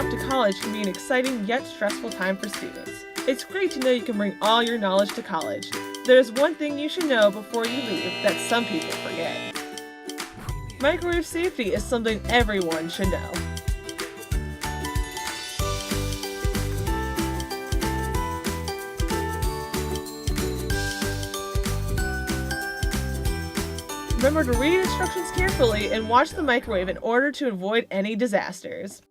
off to college can be an exciting yet stressful time for students. It's great to know you can bring all your knowledge to college. There's one thing you should know before you leave that some people forget. Microwave safety is something everyone should know. Remember to read instructions carefully and watch the microwave in order to avoid any disasters.